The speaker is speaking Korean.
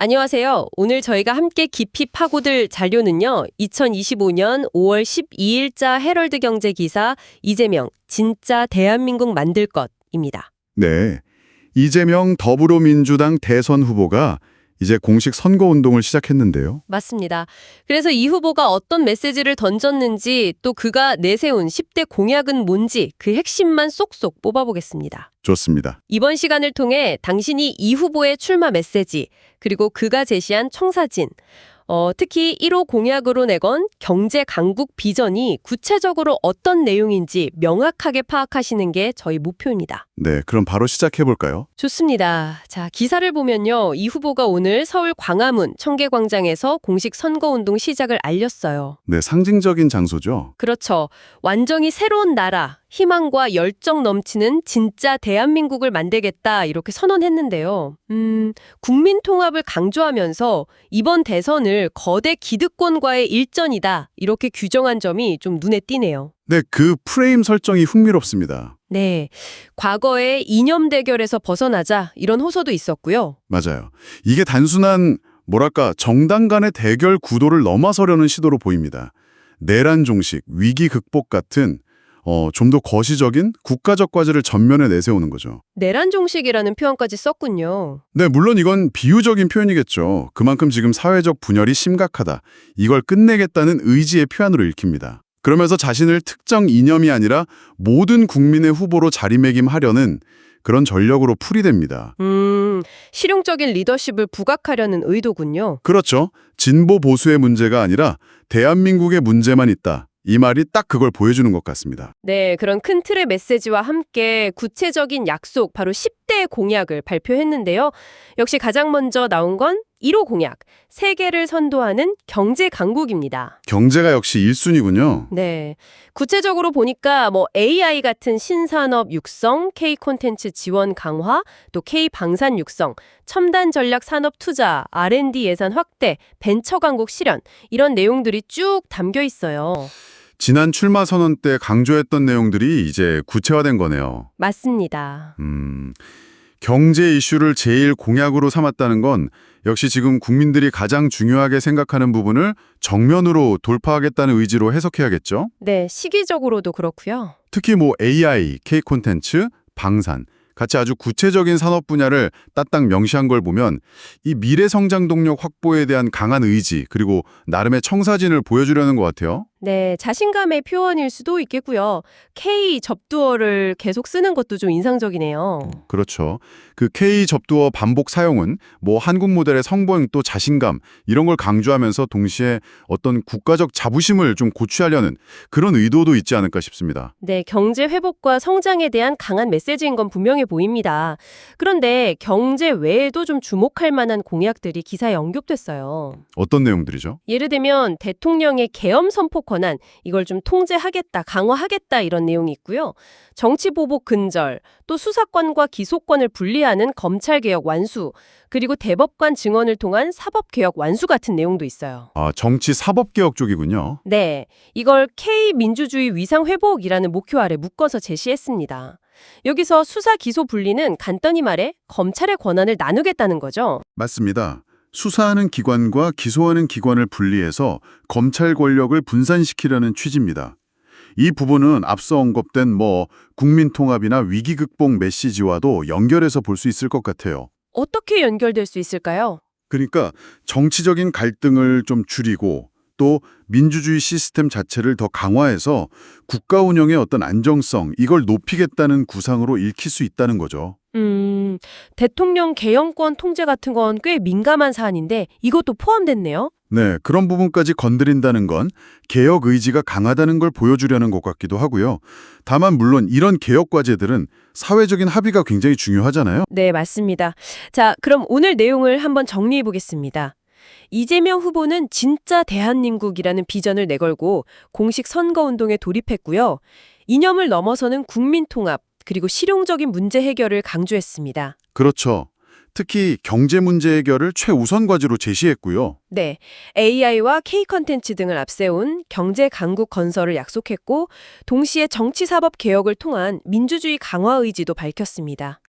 안녕하세요. 오늘 저희가 함께 깊이 파고들 자료는요. 2025년 5월 12일자 헤럴드 경제 기사 이재명 진짜 대한민국 만들 것입니다. 네. 이재명 더불어민주당 대선 후보가 이제 공식 선거운동을 시작했는데요. 맞습니다. 그래서 이 후보가 어떤 메시지를 던졌는지 또 그가 내세운 10대 공약은 뭔지 그 핵심만 쏙쏙 뽑아보겠습니다. 좋습니다. 이번 시간을 통해 당신이 이 후보의 출마 메시지 그리고 그가 제시한 청사진 특히 1호 공약으로 내건 경제 강국 비전이 구체적으로 어떤 내용인지 명확하게 파악하시는 게 저희 목표입니다. 네, 그럼 바로 시작해볼까요? 좋습니다. 자, 기사를 보면요. 이 후보가 오늘 서울 광화문 청계광장에서 공식 선거운동 시작을 알렸어요. 네, 상징적인 장소죠. 그렇죠. 완전히 새로운 나라, 희망과 열정 넘치는 진짜 대한민국을 만들겠다 이렇게 선언했는데요. 국민 통합을 강조하면서 이번 대선을 거대 기득권과의 일전이다 이렇게 규정한 점이 좀 눈에 띄네요. 네, 그 프레임 설정이 흥미롭습니다. 네, 과거의 이념 대결에서 벗어나자 이런 호소도 있었고요. 맞아요. 이게 단순한 정당 간의 대결 구도를 넘어서려는 시도로 보입니다. 내란 종식, 위기 극복 같은 좀 더 거시적인 국가적 과제를 전면에 내세우는 거죠. 내란 종식이라는 표현까지 썼군요. 네, 물론 이건 비유적인 표현이겠죠. 그만큼 지금 사회적 분열이 심각하다. 이걸 끝내겠다는 의지의 표현으로 읽힙니다. 그러면서 자신을 특정 이념이 아니라 모든 국민의 후보로 자리매김하려는 그런 전력으로 풀이됩니다. 실용적인 리더십을 부각하려는 의도군요. 그렇죠. 진보 보수의 문제가 아니라 대한민국의 문제만 있다. 이 말이 딱 그걸 보여주는 것 같습니다. 네, 그런 큰 틀의 메시지와 함께 구체적인 약속, 바로 10대 공약을 발표했는데요. 역시 가장 먼저 나온 건 1호 공약, 세계를 선도하는 경제 강국입니다. 경제가 역시 1순위군요. 네, 구체적으로 보니까 AI 같은 신산업 육성, K 콘텐츠 지원 강화, 또 K 방산 육성, 첨단 전략 산업 투자, R&D 예산 확대, 벤처 강국 실현 이런 내용들이 쭉 담겨 있어요. 지난 출마 선언 때 강조했던 내용들이 이제 구체화된 거네요. 맞습니다. 경제 이슈를 제일 공약으로 삼았다는 건 역시 지금 국민들이 가장 중요하게 생각하는 부분을 정면으로 돌파하겠다는 의지로 해석해야겠죠? 네, 시기적으로도 그렇고요. 특히 AI, K 콘텐츠, 방산 같이 아주 구체적인 산업 분야를 따딱 명시한 걸 보면 이 미래 성장 동력 확보에 대한 강한 의지 그리고 나름의 청사진을 보여주려는 것 같아요. 네, 자신감의 표현일 수도 있겠고요. K 접두어를 계속 쓰는 것도 좀 인상적이네요. 그렇죠. 그 K 접두어 반복 사용은 한국 모델의 성공 또 자신감 이런 걸 강조하면서 동시에 어떤 국가적 자부심을 좀 고취하려는 그런 의도도 있지 않을까 싶습니다. 네, 경제 회복과 성장에 대한 강한 메시지인 건 분명해 보입니다. 그런데 경제 외에도 좀 주목할 만한 공약들이 기사에 언급됐어요. 어떤 내용들이죠? 예를 들면 대통령의 계엄 선포 권한, 이걸 좀 통제하겠다, 강화하겠다 이런 내용이 있고요. 정치보복 근절, 또 수사권과 기소권을 분리하는 검찰개혁 완수, 그리고 대법관 증언을 통한 사법개혁 완수 같은 내용도 있어요. 아, 정치 사법개혁 쪽이군요. 네, 이걸 K민주주의 위상회복이라는 목표 아래 묶어서 제시했습니다. 여기서 수사 기소 분리는 간단히 말해 검찰의 권한을 나누겠다는 거죠. 맞습니다. 수사하는 기관과 기소하는 기관을 분리해서 검찰 권력을 분산시키려는 취지입니다. 이 부분은 앞서 언급된 국민 통합이나 위기 극복 메시지와도 연결해서 볼 수 있을 것 같아요. 어떻게 연결될 수 있을까요? 그러니까 정치적인 갈등을 좀 줄이고 또 민주주의 시스템 자체를 더 강화해서 국가 운영의 어떤 안정성, 이걸 높이겠다는 구상으로 읽힐 수 있다는 거죠. 대통령 개헌권 통제 같은 건 꽤 민감한 사안인데 이것도 포함됐네요. 네, 그런 부분까지 건드린다는 건 개혁 의지가 강하다는 걸 보여주려는 것 같기도 하고요. 다만 물론 이런 개혁 과제들은 사회적인 합의가 굉장히 중요하잖아요. 네, 맞습니다. 자, 그럼 오늘 내용을 한번 정리해 보겠습니다. 이재명 후보는 진짜 대한민국이라는 비전을 내걸고 공식 선거운동에 돌입했고요. 이념을 넘어서는 국민 통합, 그리고 실용적인 문제 해결을 강조했습니다. 그렇죠. 특히 경제 문제 해결을 최우선 과제로 제시했고요. 네, AI와 K 콘텐츠 등을 앞세운 경제 강국 건설을 약속했고 동시에 정치 사법 개혁을 통한 민주주의 강화 의지도 밝혔습니다.